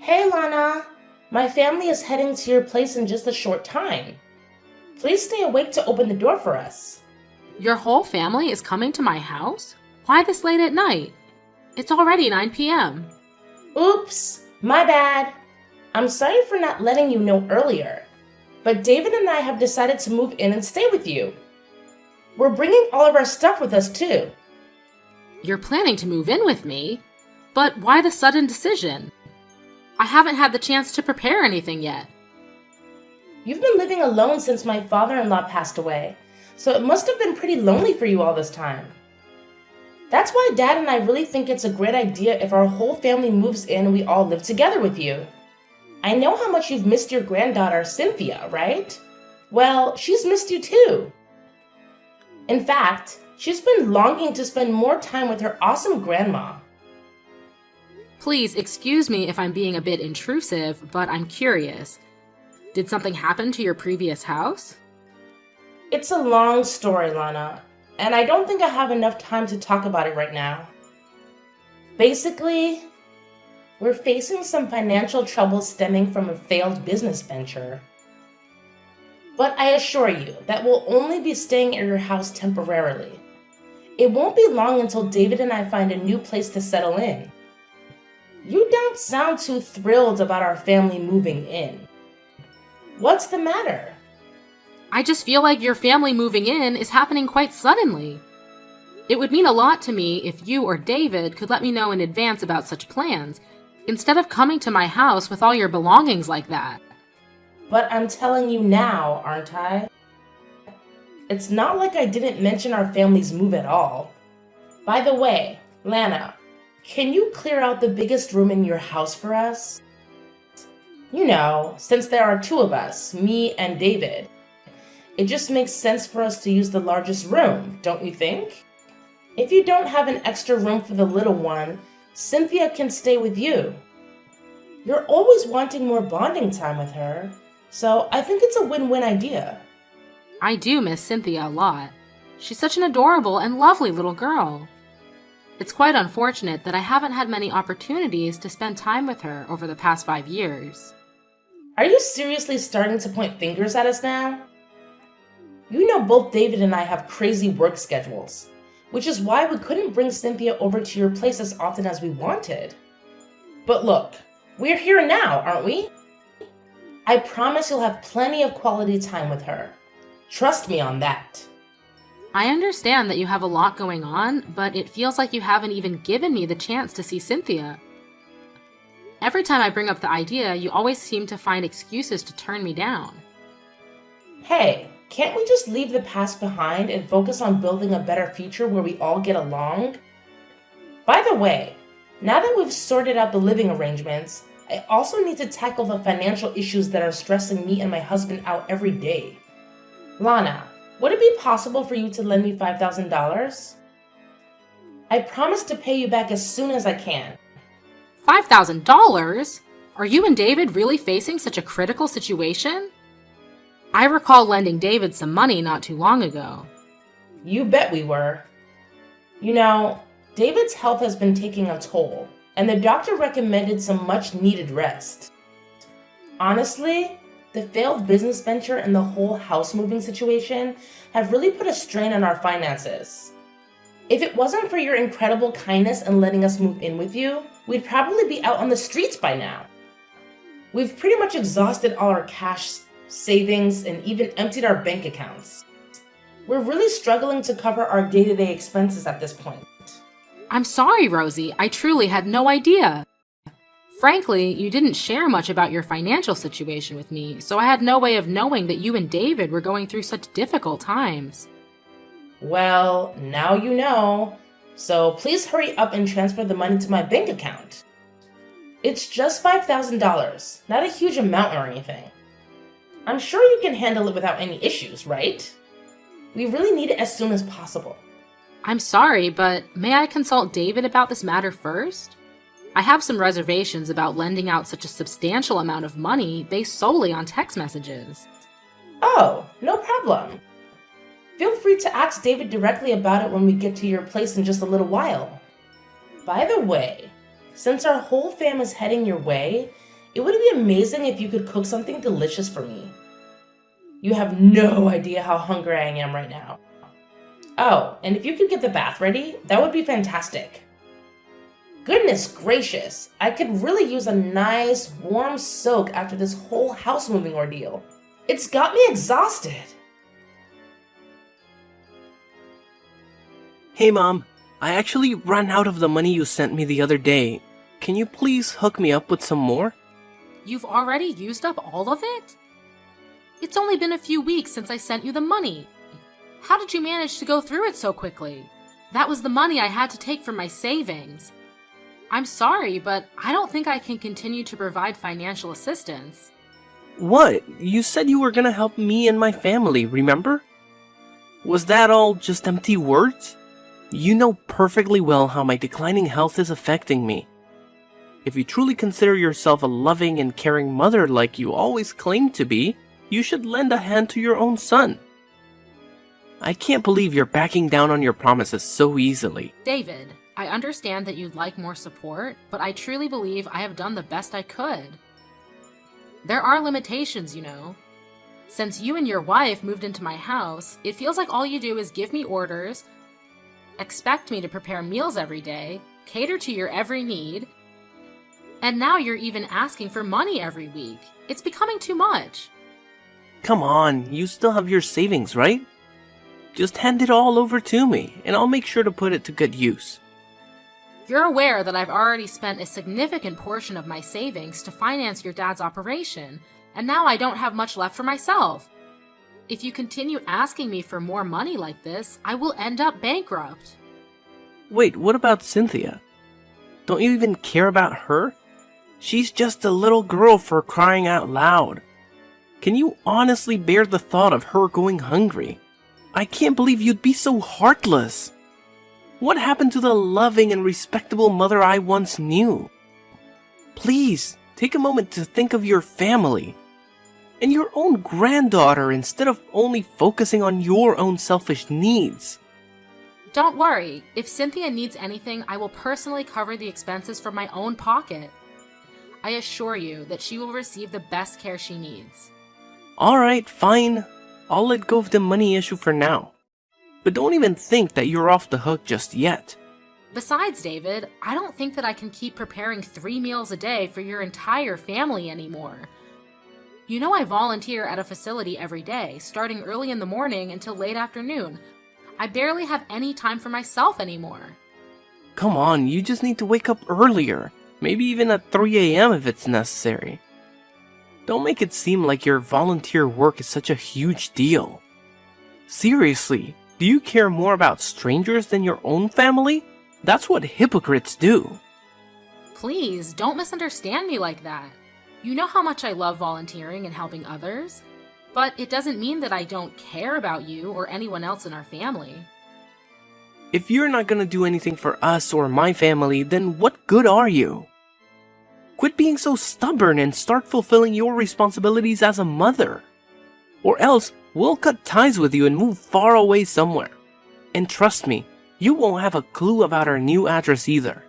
Hey Lana, my family is heading to your place in just a short time. Please stay awake to open the door for us. Your whole family is coming to my house? Why this late at night? It's already 9 p.m. Oops, my bad. I'm sorry for not letting you know earlier, but David and I have decided to move in and stay with you. We're bringing all of our stuff with us too. You're planning to move in with me? But why the sudden decision? I haven't had the chance to prepare anything yet. You've been living alone since my father-in-law passed away, so it must have been pretty lonely for you all this time. That's why Dad and I really think it's a great idea if our whole family moves in and we all live together with you. I know how much you've missed your granddaughter, Cynthia, right? Well, she's missed you too. In fact, she's been longing to spend more time with her awesome grandma. Please excuse me if I'm being a bit intrusive, but I'm curious. Did something happen to your previous house? It's a long story, Lana, and I don't think I have enough time to talk about it right now. Basically, we're facing some financial trouble stemming from a failed business venture. But I assure you that we'll only be staying at your house temporarily. It won't be long until David and I find a new place to settle in. You don't sound too thrilled about our family moving in. What's the matter? I just feel like your family moving in is happening quite suddenly. It would mean a lot to me if you or David could let me know in advance about such plans, instead of coming to my house with all your belongings like that. But I'm telling you now, aren't I? It's not like I didn't mention our family's move at all. By the way, Lana, can you clear out the biggest room in your house for us? You know, since there are two of us, me and David, it just makes sense for us to use the largest room, don't you think? If you don't have an extra room for the little one, Cynthia can stay with you. You're always wanting more bonding time with her, so I think it's a win-win idea. I do miss Cynthia a lot. She's such an adorable and lovely little girl. It's quite unfortunate that I haven't had many opportunities to spend time with her over the past 5 years. Are you seriously starting to point fingers at us now? You know both David and I have crazy work schedules, which is why we couldn't bring Cynthia over to your place as often as we wanted. But look, we're here now, aren't we? I promise you'll have plenty of quality time with her. Trust me on that. I understand that you have a lot going on, but it feels like you haven't even given me the chance to see Cynthia. Every time I bring up the idea, you always seem to find excuses to turn me down. Hey, can't we just leave the past behind and focus on building a better future where we all get along? By the way, now that we've sorted out the living arrangements, I also need to tackle the financial issues that are stressing me and my husband out every day. Lana, would it be possible for you to lend me $5,000? I promise to pay you back as soon as I can. $5,000? Are you and David really facing such a critical situation? I recall lending David some money not too long ago. You bet we were. You know, David's health has been taking a toll, and the doctor recommended some much-needed rest. Honestly, the failed business venture and the whole house moving situation have really put a strain on our finances. If it wasn't for your incredible kindness in letting us move in with you, we'd probably be out on the streets by now. We've pretty much exhausted all our cash savings and even emptied our bank accounts. We're really struggling to cover our day-to-day expenses at this point. I'm sorry, Rosie. I truly had no idea. Frankly, you didn't share much about your financial situation with me, so I had no way of knowing that you and David were going through such difficult times. Well, now you know, so please hurry up and transfer the money to my bank account. It's just $5,000, not a huge amount or anything. I'm sure you can handle it without any issues, right? We really need it as soon as possible. I'm sorry, but may I consult David about this matter first? I have some reservations about lending out such a substantial amount of money based solely on text messages. Oh, no problem. Feel free to ask David directly about it when we get to your place in just a little while. By the way, since our whole fam is heading your way, It would be amazing if you could cook something delicious for me. You have no idea how hungry I am right now. Oh, and if you could get the bath ready, that would be fantastic. Goodness gracious, I could really use a nice, warm soak after this whole house moving ordeal. It's got me exhausted. Hey Mom, I actually ran out of the money you sent me the other day. Can you please hook me up with some more? You've already used up all of it? It's only been a few weeks since I sent you the money. How did you manage to go through it so quickly? That was the money I had to take from my savings. I'm sorry, but I don't think I can continue to provide financial assistance. What? You said you were gonna help me and my family, remember? Was that all just empty words? You know perfectly well how my declining health is affecting me. If you truly consider yourself a loving and caring mother like you always claimed to be, you should lend a hand to your own son. I can't believe you're backing down on your promises so easily. David, I understand that you'd like more support, but I truly believe I have done the best I could. There are limitations, you know. Since you and your wife moved into my house, it feels like all you do is give me orders, expect me to prepare meals every day, cater to your every need, and now you're even asking for money every week. It's becoming too much. Come on, you still have your savings, right? Just hand it all over to me, and I'll make sure to put it to good use. You're aware that I've already spent a significant portion of my savings to finance your dad's operation, and now I don't have much left for myself. If you continue asking me for more money like this, I will end up bankrupt. Wait, what about Cynthia? Don't you even care about her? She's just a little girl, for crying out loud. Can you honestly bear the thought of her going hungry? I can't believe you'd be so heartless. What happened to the loving and respectable mother I once knew? Please, take a moment to think of your family and your own granddaughter instead of only focusing on your own selfish needs. Don't worry, if Cynthia needs anything, I will personally cover the expenses from my own pocket. I assure you that she will receive the best care she needs. Alright, fine. I'll let go of the money issue for now. But don't even think that you're off the hook just yet. Besides, David, I don't think that I can keep preparing 3 meals a day for your entire family anymore. You know I volunteer at a facility every day, starting early in the morning until late afternoon. I barely have any time for myself anymore. Come on, you just need to wake up earlier. Maybe even at 3 a.m. if it's necessary. Don't make it seem like your volunteer work is such a huge deal. Seriously, do you care more about strangers than your own family? That's what hypocrites do. Please, don't misunderstand me like that. You know how much I love volunteering and helping others, but it doesn't mean that I don't care about you or anyone else in our family. If you're not gonna do anything for us or my family, then what good are you? Quit being so stubborn and start fulfilling your responsibilities as a mother. Or else, we'll cut ties with you and move far away somewhere. And trust me, you won't have a clue about our new address either.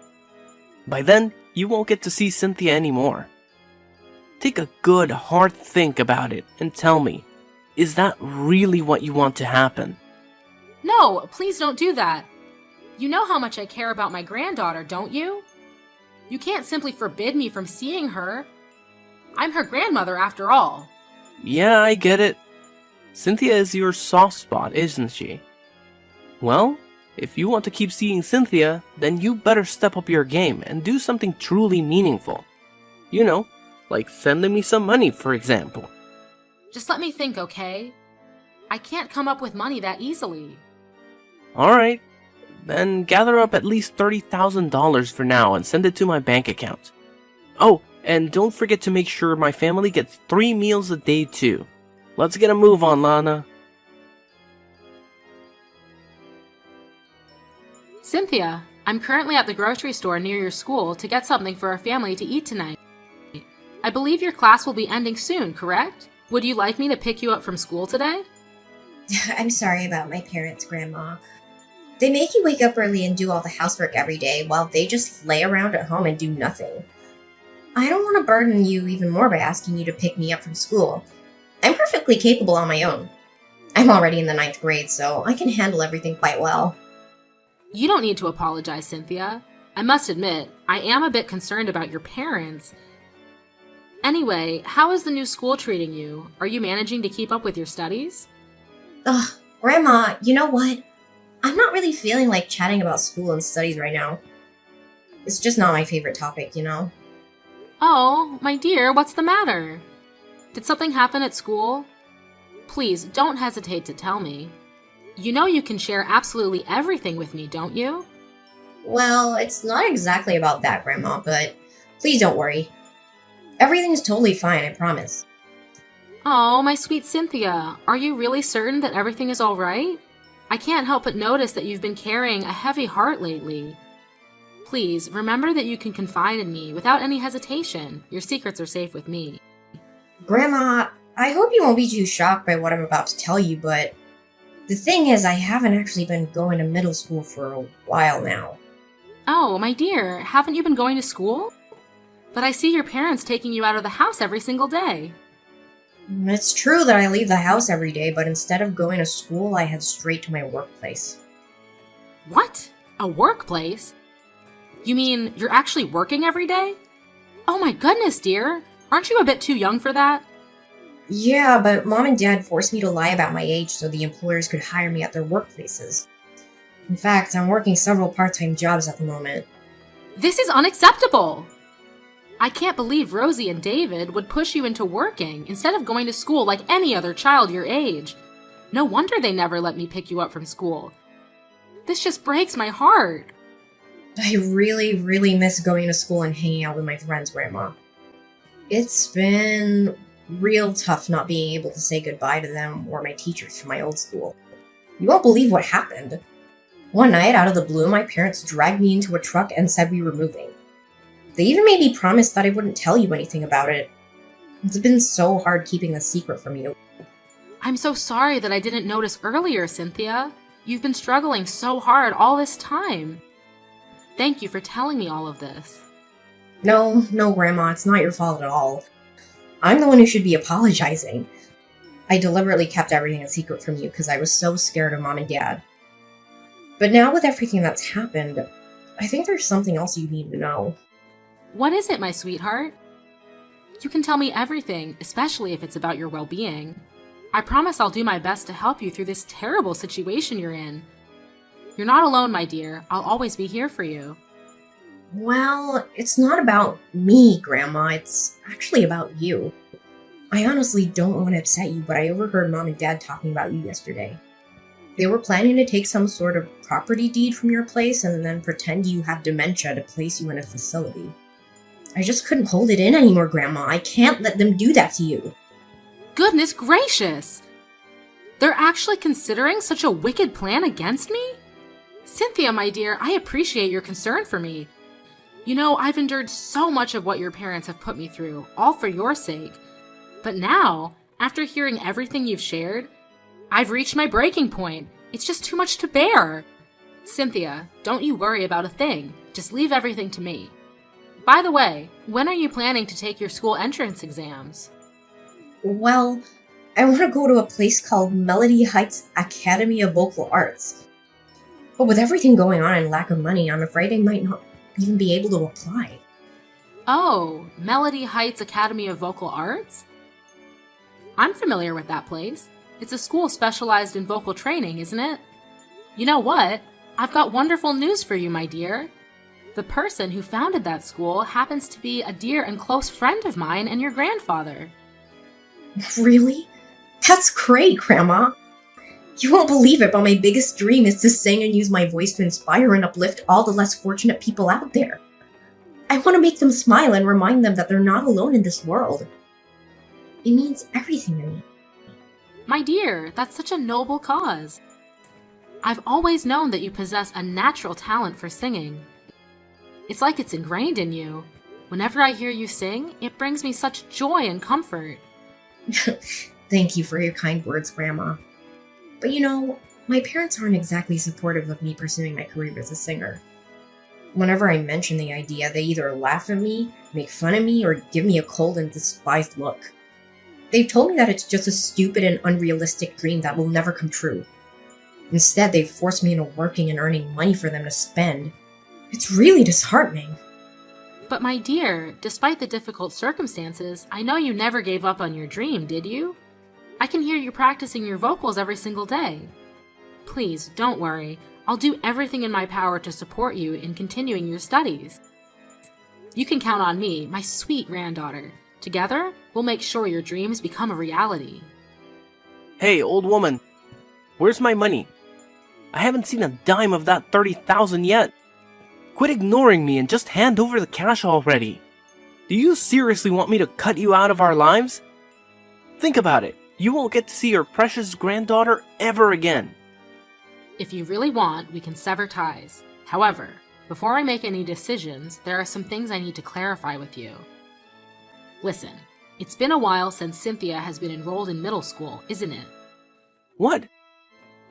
By then, you won't get to see Cynthia anymore. Take a good, hard think about it and tell me, is that really what you want to happen? No, please don't do that. You know how much I care about my granddaughter, don't you? You can't simply forbid me from seeing her. I'm her grandmother after all. Yeah, I get it. Cynthia is your soft spot, isn't she? Well, if you want to keep seeing Cynthia, then you better step up your game and do something truly meaningful. You know, like sending me some money, for example. Just let me think, okay? I can't come up with money that easily. Alright, then gather up at least $30,000 for now and send it to my bank account. Oh, and don't forget to make sure my family gets 3 meals a day too. Let's get a move on, Lana. Cynthia, I'm currently at the grocery store near your school to get something for our family to eat tonight. I believe your class will be ending soon, correct? Would you like me to pick you up from school today? I'm sorry about my parents, Grandma. They make you wake up early and do all the housework every day while they just lay around at home and do nothing. I don't want to burden you even more by asking you to pick me up from school. I'm perfectly capable on my own. I'm already in the ninth grade, so I can handle everything quite well. You don't need to apologize, Cynthia. I must admit, I am a bit concerned about your parents. Anyway, how is the new school treating you? Are you managing to keep up with your studies? Ugh, Grandma, you know what? I'm not really feeling like chatting about school and studies right now. It's just not my favorite topic, you know? Oh, my dear, what's the matter? Did something happen at school? Please, don't hesitate to tell me. You know you can share absolutely everything with me, don't you? Well, it's not exactly about that, Grandma, but please don't worry. Everything's totally fine, I promise. Oh, my sweet Cynthia, are you really certain that everything is all right? I can't help but notice that you've been carrying a heavy heart lately. Please, remember that you can confide in me without any hesitation. Your secrets are safe with me. Grandma, I hope you won't be too shocked by what I'm about to tell you, but the thing is, I haven't actually been going to middle school for a while now. Oh, my dear, haven't you been going to school? But I see your parents taking you out of the house every single day. It's true that I leave the house every day, but instead of going to school, I head straight to my workplace. What? A workplace? You mean you're actually working every day? Oh my goodness, dear. Aren't you a bit too young for that? Yeah, but Mom and Dad forced me to lie about my age so the employers could hire me at their workplaces. In fact, I'm working several part-time jobs at the moment. This is unacceptable! I can't believe Rosie and David would push you into working instead of going to school like any other child your age. No wonder they never let me pick you up from school. This just breaks my heart. I really miss going to school and hanging out with my friends, Grandma. It's been real tough not being able to say goodbye to them or my teachers from my old school. You won't believe what happened. One night, out of the blue, my parents dragged me into a truck and said we were moving. They even made me promise that I wouldn't tell you anything about it. It's been so hard keeping a secret from you. I'm so sorry that I didn't notice earlier, Cynthia. You've been struggling so hard all this time. Thank you for telling me all of this. No, Grandma, it's not your fault at all. I'm the one who should be apologizing. I deliberately kept everything a secret from you because I was so scared of Mom and Dad. But now with everything that's happened, I think there's something else you need to know. What is it, my sweetheart? You can tell me everything, especially if it's about your well-being. I promise I'll do my best to help you through this terrible situation you're in. You're not alone, my dear. I'll always be here for you. Well, it's not about me, Grandma. It's actually about you. I honestly don't want to upset you, but I overheard Mom and Dad talking about you yesterday. They were planning to take some sort of property deed from your place and then pretend you have dementia to place you in a facility. I just couldn't hold it in anymore, Grandma. I can't let them do that to you. Goodness gracious! They're actually considering such a wicked plan against me? Cynthia, my dear, I appreciate your concern for me. You know, I've endured so much of what your parents have put me through, all for your sake. But now, after hearing everything you've shared, I've reached my breaking point. It's just too much to bear. Cynthia, don't you worry about a thing. Just leave everything to me. By the way, when are you planning to take your school entrance exams? Well, I want to go to a place called Melody Heights Academy of Vocal Arts. But with everything going on and lack of money, I'm afraid I might not even be able to apply. Oh, Melody Heights Academy of Vocal Arts? I'm familiar with that place. It's a school specialized in vocal training, isn't it? You know what? I've got wonderful news for you, my dear. The person who founded that school happens to be a dear and close friend of mine and your grandfather. Really? That's great, Grandma. You won't believe it, but my biggest dream is to sing and use my voice to inspire and uplift all the less fortunate people out there. I want to make them smile and remind them that they're not alone in this world. It means everything to me. My dear, that's such a noble cause. I've always known that you possess a natural talent for singing. It's like it's ingrained in you. Whenever I hear you sing, it brings me such joy and comfort. Thank you for your kind words, Grandma. But you know, my parents aren't exactly supportive of me pursuing my career as a singer. Whenever I mention the idea, they either laugh at me, make fun of me, or give me a cold and despised look. They've told me that it's just a stupid and unrealistic dream that will never come true. Instead, they've forced me into working and earning money for them to spend. It's really disheartening. But my dear, despite the difficult circumstances, I know you never gave up on your dream, did you? I can hear you practicing your vocals every single day. Please, don't worry. I'll do everything in my power to support you in continuing your studies. You can count on me, my sweet granddaughter. Together, we'll make sure your dreams become a reality. Hey, old woman, where's my money? I haven't seen a dime of that 30,000 yet. Quit ignoring me and just hand over the cash already. Do you seriously want me to cut you out of our lives? Think about it. You won't get to see your precious granddaughter ever again. If you really want, we can sever ties. However, before I make any decisions, there are some things I need to clarify with you. Listen, it's been a while since Cynthia has been enrolled in middle school, isn't it? What?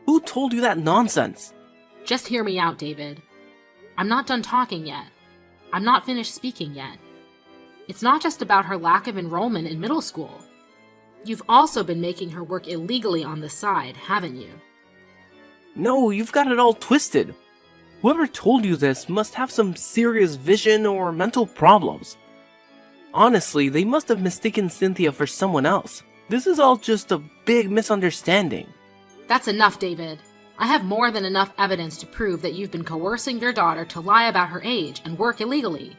Who told you that nonsense? Just hear me out, David. I'm not done talking yet. I'm not finished speaking yet. It's not just about her lack of enrollment in middle school. You've also been making her work illegally on the side, haven't you? No, you've got it all twisted. Whoever told you this must have some serious vision or mental problems. Honestly, they must have mistaken Cynthia for someone else. This is all just a big misunderstanding. That's enough, David. I have more than enough evidence to prove that you've been coercing your daughter to lie about her age and work illegally.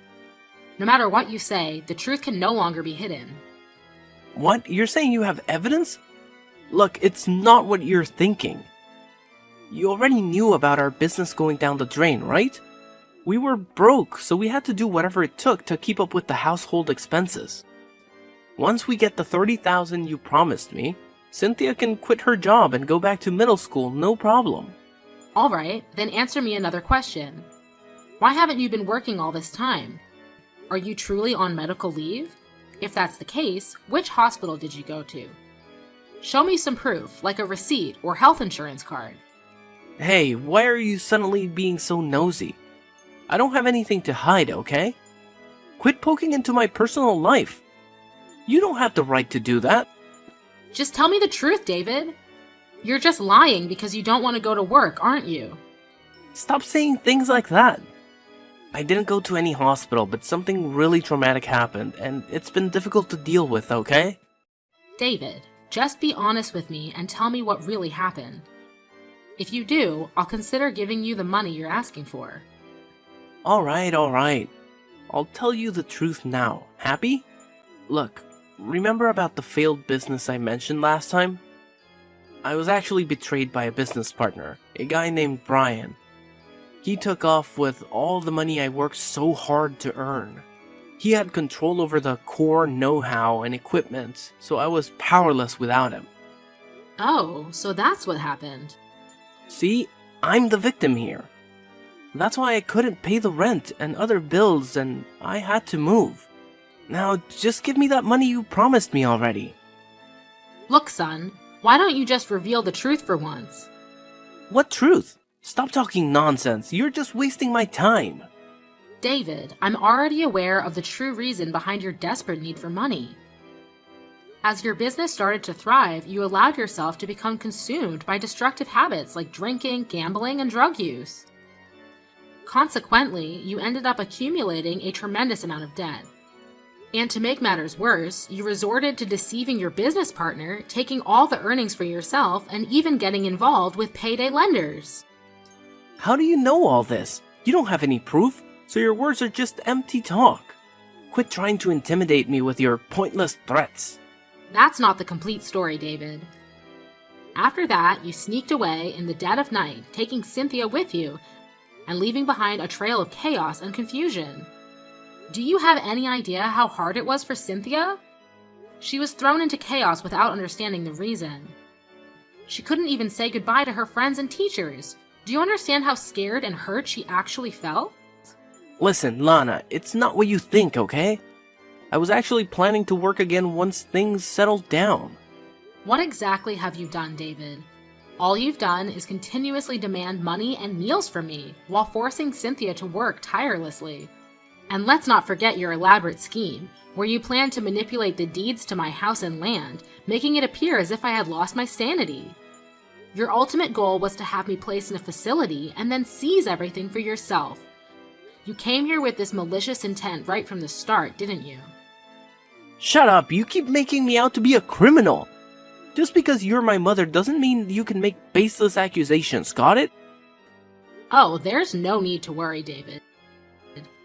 No matter what you say, the truth can no longer be hidden. What? You're saying you have evidence? Look, it's not what you're thinking. You already knew about our business going down the drain, right? We were broke, so we had to do whatever it took to keep up with the household expenses. Once we get the 30,000 you promised me, Cynthia can quit her job and go back to middle school, no problem. All right, then answer me another question. Why haven't you been working all this time? Are you truly on medical leave? If that's the case, which hospital did you go to? Show me some proof, like a receipt or health insurance card. Hey, why are you suddenly being so nosy? I don't have anything to hide, okay? Quit poking into my personal life. You don't have the right to do that. Just tell me the truth, David. You're just lying because you don't want to go to work, aren't you? Stop saying things like that. I didn't go to any hospital, but something really traumatic happened, and it's been difficult to deal with, okay? David, just be honest with me and tell me what really happened. If you do, I'll consider giving you the money you're asking for. Alright. I'll tell you the truth now. Happy? Look, remember about the failed business I mentioned last time? I was actually betrayed by a business partner, a guy named Brian. He took off with all the money I worked so hard to earn. He had control over the core know-how and equipment, so I was powerless without him. Oh, so that's what happened. See, I'm the victim here. That's why I couldn't pay the rent and other bills, and I had to move. Now, just give me that money you promised me already. Look, son, why don't you just reveal the truth for once? What truth? Stop talking nonsense. You're just wasting my time. David, I'm already aware of the true reason behind your desperate need for money. As your business started to thrive, you allowed yourself to become consumed by destructive habits like drinking, gambling, and drug use. Consequently, you ended up accumulating a tremendous amount of debt. And to make matters worse, you resorted to deceiving your business partner, taking all the earnings for yourself, and even getting involved with payday lenders. How do you know all this? You don't have any proof, so your words are just empty talk. Quit trying to intimidate me with your pointless threats. That's not the complete story, David. After that, you sneaked away in the dead of night, taking Cynthia with you, and leaving behind a trail of chaos and confusion. Do you have any idea how hard it was for Cynthia? She was thrown into chaos without understanding the reason. She couldn't even say goodbye to her friends and teachers. Do you understand how scared and hurt she actually felt? Listen, Lana, it's not what you think, okay? I was actually planning to work again once things settled down. What exactly have you done, David? All you've done is continuously demand money and meals from me, while forcing Cynthia to work tirelessly. And let's not forget your elaborate scheme, where you plan to manipulate the deeds to my house and land, making it appear as if I had lost my sanity. Your ultimate goal was to have me placed in a facility and then seize everything for yourself. You came here with this malicious intent right from the start, didn't you? Shut up, you keep making me out to be a criminal. Just because you're my mother doesn't mean you can make baseless accusations, got it? Oh, there's no need to worry, David.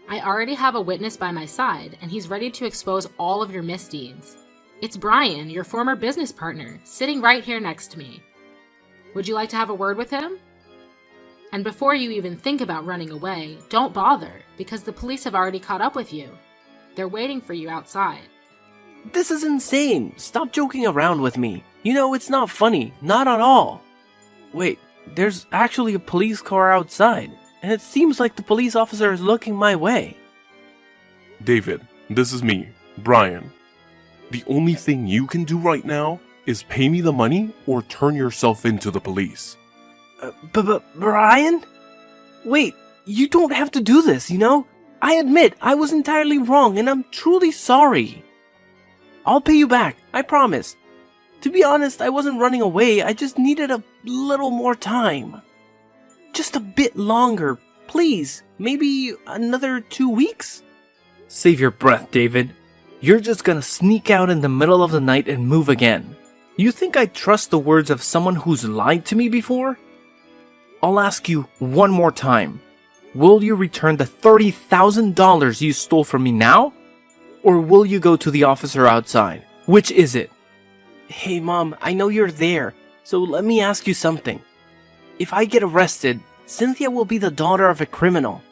I already have a witness by my side, and he's ready to expose all of your misdeeds. It's Brian, your former business partner, sitting right here next to me. Would you like to have a word with him? And before you even think about running away, don't bother, because the police have already caught up with you. They're waiting for you outside. This is insane. Stop joking around with me. You know, it's not funny. Not at all. Wait, there's actually a police car outside, and it seems like the police officer is looking my way. David, this is me, Brian. The only thing you can do right now is pay me the money or turn yourself into the police. Brian? Wait, you don't have to do this, you know? I admit I was entirely wrong, and I'm truly sorry. I'll pay you back, I promise. To be honest, I wasn't running away, I just needed a little more time. Just a bit longer, please. Maybe another 2 weeks? Save your breath, David. You're just gonna sneak out in the middle of the night and move again. You think I trust the words of someone who's lied to me before? I'll ask you one more time. Will you return the $30,000 you stole from me now? Or will you go to the officer outside? Which is it? Hey Mom, I know you're there, so let me ask you something. If I get arrested, Cynthia will be the daughter of a criminal.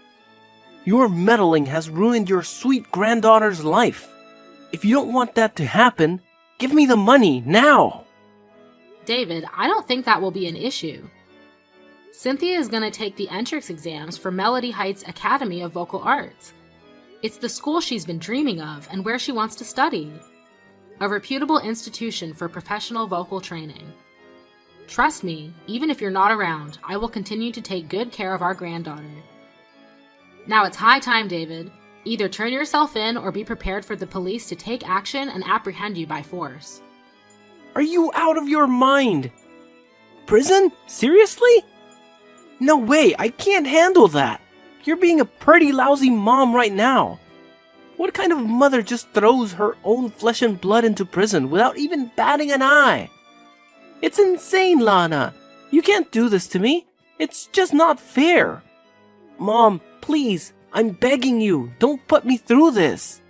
Your meddling has ruined your sweet granddaughter's life. If you don't want that to happen, give me the money, now! David, I don't think that will be an issue. Cynthia is going to take the entrance exams for Melody Heights Academy of Vocal Arts. It's the school she's been dreaming of and where she wants to study. A reputable institution for professional vocal training. Trust me, even if you're not around, I will continue to take good care of our granddaughter. Now it's high time, David. Either turn yourself in or be prepared for the police to take action and apprehend you by force. Are you out of your mind? Prison? Seriously? No way, I can't handle that. You're being a pretty lousy mom right now. What kind of mother just throws her own flesh and blood into prison without even batting an eye? It's insane, Lana. You can't do this to me. It's just not fair. Mom, please, I'm begging you, don't put me through this.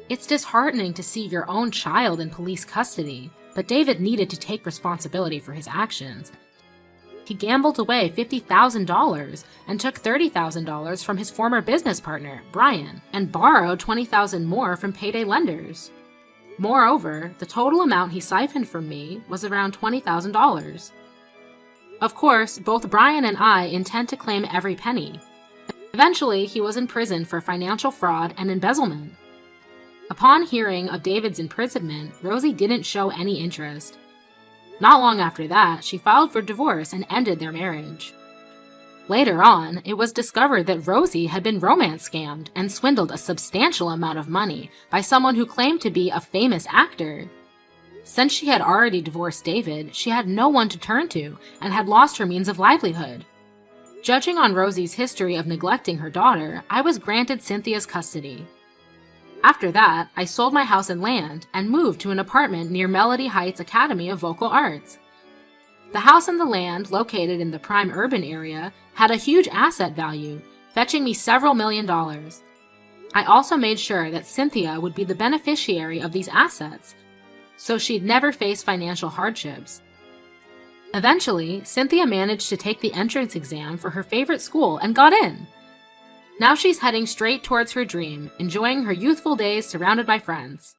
It's disheartening to see your own child in police custody, but David needed to take responsibility for his actions. He gambled away $50,000 and took $30,000 from his former business partner, Brian, and borrowed $20,000 more from payday lenders. Moreover, the total amount he siphoned from me was around $20,000. Of course, both Brian and I intend to claim every penny. Eventually, he was in prison for financial fraud and embezzlement. Upon hearing of David's imprisonment, Rosie didn't show any interest. Not long after that, she filed for divorce and ended their marriage. Later on, it was discovered that Rosie had been romance scammed and swindled a substantial amount of money by someone who claimed to be a famous actor. Since she had already divorced David, she had no one to turn to and had lost her means of livelihood. Judging on Rosie's history of neglecting her daughter, I was granted Cynthia's custody. After that, I sold my house and land and moved to an apartment near Melody Heights Academy of Vocal Arts. The house and the land, located in the prime urban area, had a huge asset value, fetching me several $1,000,000. I also made sure that Cynthia would be the beneficiary of these assets, so she'd never face financial hardships. Eventually, Cynthia managed to take the entrance exam for her favorite school and got in. Now she's heading straight towards her dream, enjoying her youthful days surrounded by friends.